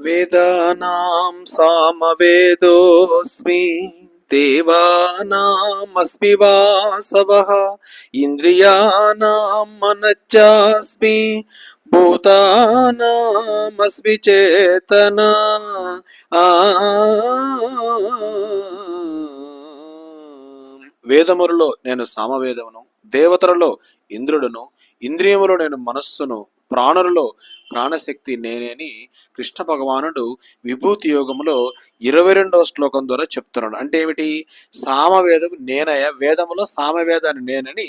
వేదానాం సామవేదోస్మి దేవానామస్మి వాసవః ఇంద్రియాణం మనశ్చాస్మి భూతానామస్మి చేతన. ఆ వేదములలో నేను సామవేదమును, దేవతలలో ఇంద్రుడును, ఇంద్రియములో నేను మనస్సును, ప్రాణులలో ప్రాణశక్తి నేనేని కృష్ణ భగవానుడు విభూతి యోగములో 22వ శ్లోకం ద్వారా చెప్తున్నాడు. అంటే ఏమిటి? సామవేదము నేనయ, వేదములో సామవేదాన్ని నేనని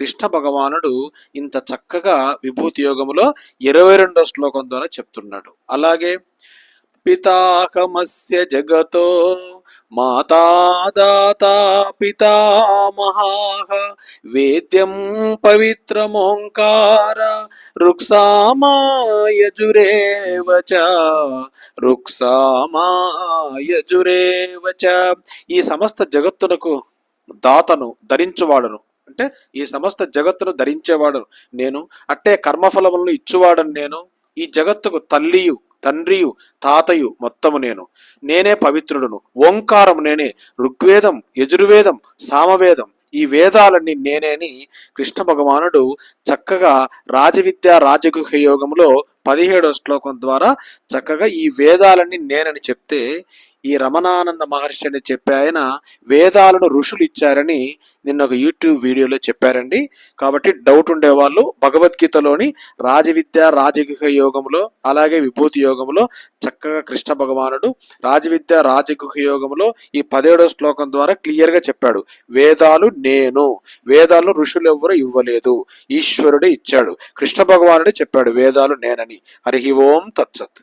కృష్ణ భగవానుడు ఇంత చక్కగా విభూతి యోగములో 22వ శ్లోకం ద్వారా చెప్తున్నాడు. అలాగే పితాహమస్య జగతో మాతా దాతా పితామహాః వేద్యం పవిత్రమోంకార రుక్సామాయజురేవ చ రుక్సామాయజురేవ చ. ఈ సమస్త జగత్తునకు దాతను, ధరించువాడను, అంటే ఈ సమస్త జగత్తును ధరించేవాడను నేను, అట్టే కర్మఫలములను ఇచ్చువాడను నేను, ఈ జగత్తుకు తల్లియు తండ్రియు తాతయు మొత్తము నేనే పవిత్రుడును, ఓంకారం నేనే, ఋగ్వేదం యజుర్వేదం సామవేదం ఈ వేదాలన్నీ నేనేని కృష్ణ భగవానుడు చక్కగా రాజవిద్య రాజగుహ యోగంలో 17వ శ్లోకం ద్వారా చక్కగా ఈ వేదాలన్నీ నేనని చెప్తే, ఈ రమణానంద మహర్షి అని చెప్పే ఆయన వేదాలను ఋషులు ఇచ్చారని నిన్న ఒక యూట్యూబ్ వీడియోలో చెప్పారండి. కాబట్టి డౌట్ ఉండేవాళ్ళు భగవద్గీతలోని రాజవిద్య రాజగుహ యోగంలో అలాగే విభూతి యోగంలో చక్కగా కృష్ణ భగవానుడు రాజవిద్య రాజగుహ యోగంలో ఈ 17వ శ్లోకం ద్వారా క్లియర్గా చెప్పాడు. వేదాలు నేను, వేదాలను ఋషులు ఎవ్వరూ ఇవ్వలేదు, ఈశ్వరుడే ఇచ్చాడు, కృష్ణ భగవానుడే చెప్పాడు వేదాలు నేనని. హరి ఓం తత్సత్.